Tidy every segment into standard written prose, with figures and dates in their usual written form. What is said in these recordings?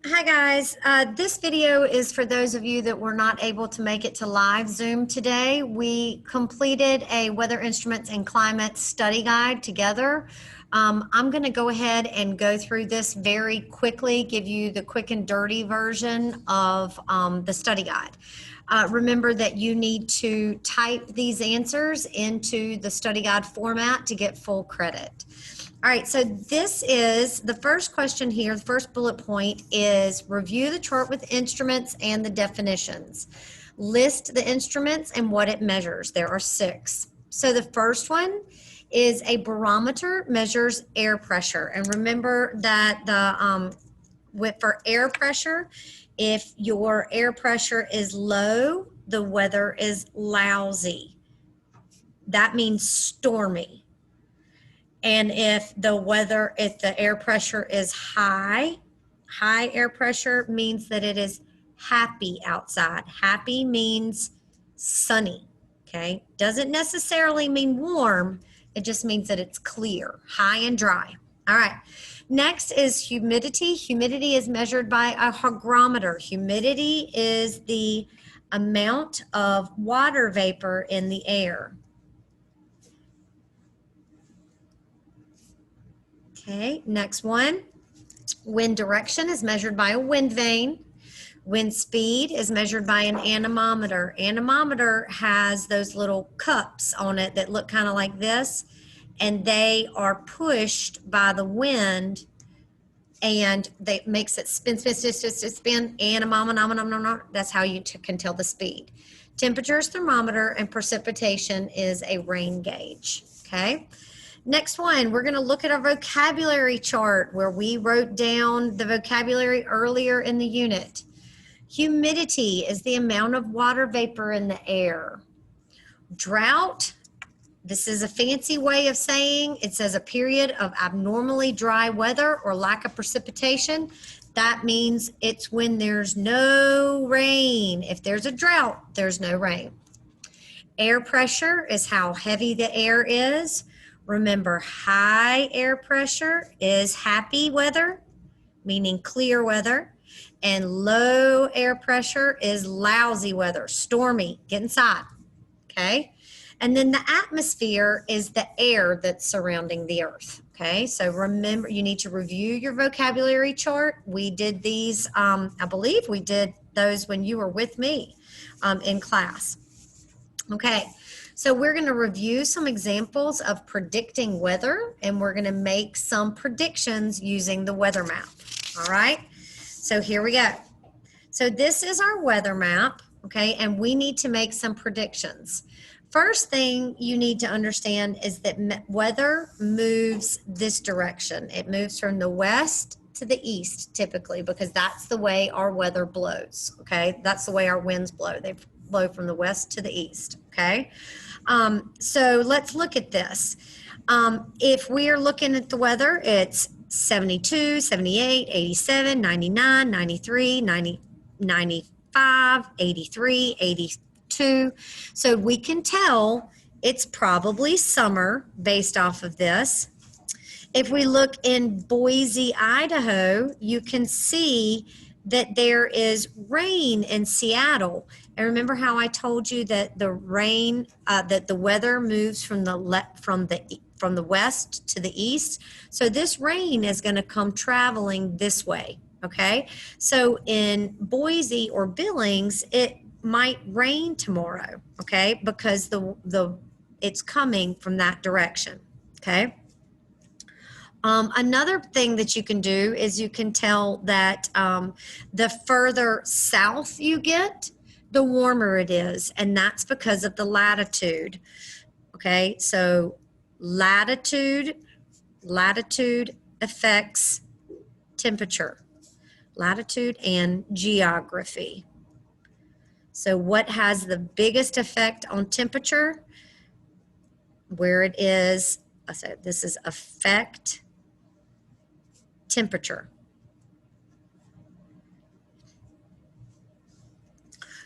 Hi guys, this video is for those of you that were not able to make it to live Zoom today. We completed a weather instruments and climate study guide together. I'm going to go ahead and go through this very quickly, give you the quick and dirty version of the study guide. Remember that you need to type these answers into the study guide format to get full credit. All right, so this is the first question here. The first bullet point is review the chart with instruments and the definitions. List the instruments and what it measures. There are 6. So the first one is a barometer, measures air pressure. And remember that for air pressure, if your air pressure is low, the weather is lousy. That means stormy. And if the air pressure is high air pressure means that it is happy outside. Happy means sunny, okay? Doesn't necessarily mean warm. It just means that it's clear, high and dry. All right. Next is humidity. Humidity is measured by a hygrometer. Humidity is the amount of water vapor in the air. Okay, next one. Wind direction is measured by a wind vane. Wind speed is measured by an anemometer. Anemometer has those little cups on it that look kind of like this, and they are pushed by the wind, and they makes it spin, anemometer. That's how you can tell the speed. Temperature is thermometer, and precipitation is a rain gauge, okay? Next one, we're going to look at our vocabulary chart where we wrote down the vocabulary earlier in the unit. Humidity is the amount of water vapor in the air. Drought, this is a fancy way of saying it says a period of abnormally dry weather or lack of precipitation. That means it's when there's no rain. If there's a drought, there's no rain. Air pressure is how heavy the air is. Remember, high air pressure is happy weather, meaning clear weather, and low air pressure is lousy weather, stormy, get inside, okay? And then the atmosphere is the air that's surrounding the earth, okay? So remember, you need to review your vocabulary chart. We did these, I believe we did those when you were with me in class, okay? So we're going to review some examples of predicting weather, and we're going to make some predictions using the weather map. All right, so here we go. So this is our weather map, okay, and we need to make some predictions. First thing you need to understand is that weather moves this direction. It moves from the west to the east typically, because that's the way our weather blows, okay? That's the way our winds blow. They blow from the west to the east, okay? So let's look at this. If we are looking at the weather, it's 72, 78, 87, 99, 93, 90, 95, 83, 82. So we can tell it's probably summer based off of this. If we look in Boise, Idaho, you can see that there is rain in Seattle. And remember how I told you that the rain, that the weather moves from the west to the east. So this rain is going to come traveling this way, okay? So in Boise or Billings, it might rain tomorrow, okay? Because it's coming from that direction, okay? Another thing that you can do is you can tell that the further south you get, the warmer it is, and that's because of the latitude. Okay, so latitude affects temperature, latitude and geography. So what has the biggest effect on temperature? Where it is, so this is affect temperature.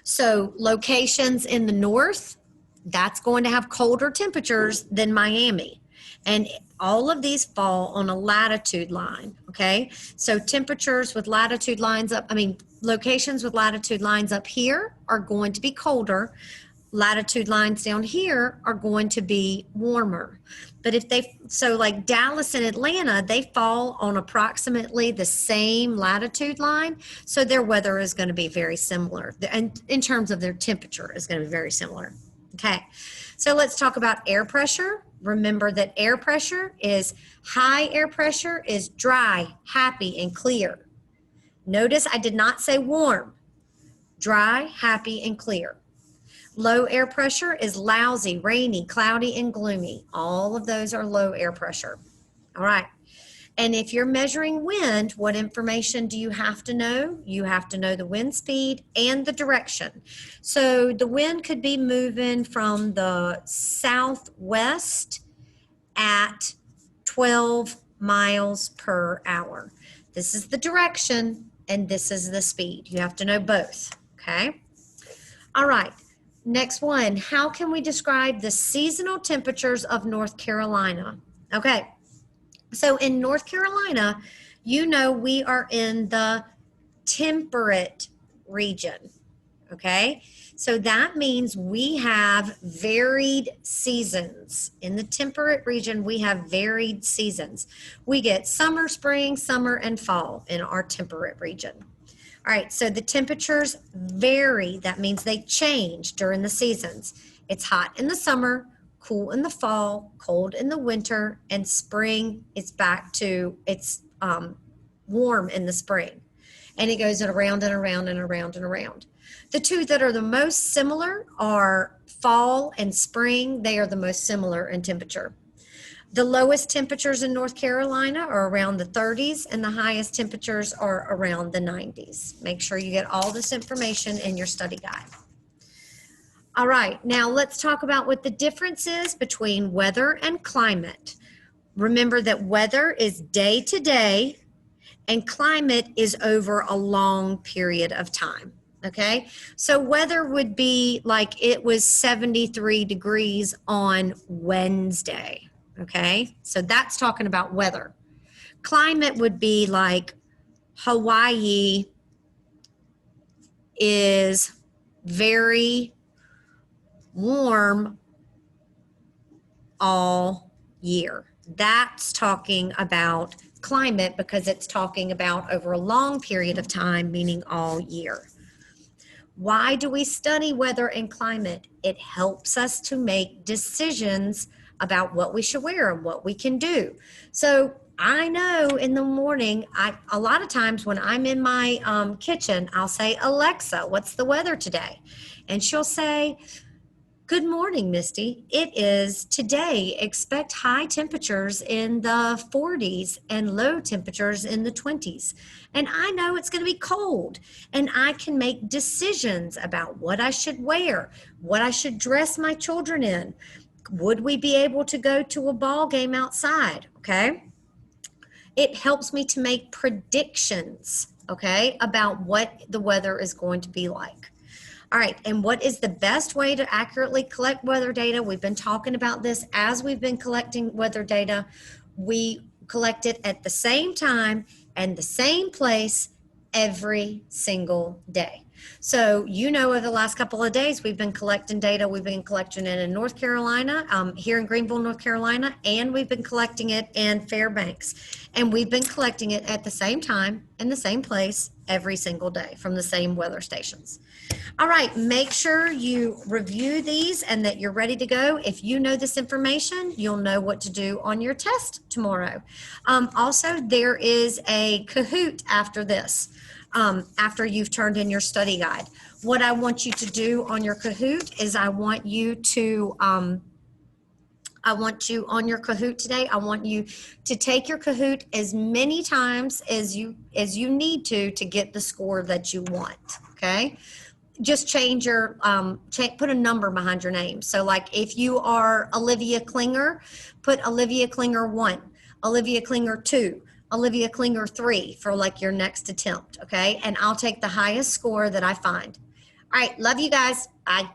So locations in the north, that's going to have colder temperatures than Miami. And all of these fall on a latitude line, okay? So temperatures with latitude lines up, locations with latitude lines up here are going to be colder. Latitude lines down here are going to be warmer. But so like Dallas and Atlanta, they fall on approximately the same latitude line. So their weather is going to be very similar. And in terms of their temperature is going to be very similar. Okay. So let's talk about air pressure. Remember that air pressure is high air pressure is dry, happy, and clear. Notice I did not say warm. Dry, happy, and clear. Low air pressure is lousy, rainy, cloudy, and gloomy. All of those are low air pressure. All right. And if you're measuring wind, what information do you have to know? You have to know the wind speed and the direction. So the wind could be moving from the southwest at 12 miles per hour. This is the direction and this is the speed. You have to know both. Okay. All right. Next one, how can we describe the seasonal temperatures of North Carolina? Okay, so in North Carolina, you know we are in the temperate region, okay? So that means we have varied seasons. In the temperate region, we have varied seasons. We get summer, spring, summer, and fall in our temperate region. All right, so the temperatures vary. That means they change during the seasons. It's hot in the summer, cool in the fall, cold in the winter, and spring it's back to warm in the spring. And it goes around and around and around and around. The two that are the most similar are fall and spring. They are the most similar in temperature. The lowest temperatures in North Carolina are around the 30s, and the highest temperatures are around the 90s. Make sure you get all this information in your study guide. All right, now let's talk about what the difference is between weather and climate. Remember that weather is day to day, and climate is over a long period of time. Okay, so weather would be like it was 73 degrees on Wednesday. Okay, so that's talking about weather. Climate would be like Hawaii is very warm all year. That's talking about climate because it's talking about over a long period of time, meaning all year. Why do we study weather and climate? It helps us to make decisions about what we should wear and what we can do. So I know in the morning, a lot of times when I'm in my kitchen, I'll say, Alexa, what's the weather today? And she'll say, good morning, Misty. It is today. Expect high temperatures in the 40s and low temperatures in the 20s. And I know it's going to be cold. And I can make decisions about what I should wear, what I should dress my children in. Would we be able to go to a ball game outside? Okay. It helps me to make predictions, okay, about what the weather is going to be like. All right, and what is the best way to accurately collect weather data? We've been talking about this as we've been collecting weather data. We collect it at the same time and the same place every single day. So, you know, over the last couple of days, we've been collecting data. We've been collecting it in North Carolina, here in Greenville, North Carolina, and we've been collecting it in Fairbanks. And we've been collecting it at the same time in the same place every single day from the same weather stations. All right, make sure you review these and that you're ready to go. If you know this information, you'll know what to do on your test tomorrow. Also, there is a Kahoot after this. After you've turned in your study guide. What I want you to do on your Kahoot is I want you on your Kahoot today, I want you to take your Kahoot as many times as you need to get the score that you want, okay? Just change your, put a number behind your name. So like if you are Olivia Klinger, put Olivia Klinger 1, Olivia Klinger 2, Olivia Klinger 3 for like your next attempt, okay? And I'll take the highest score that I find. All right, love you guys. Bye.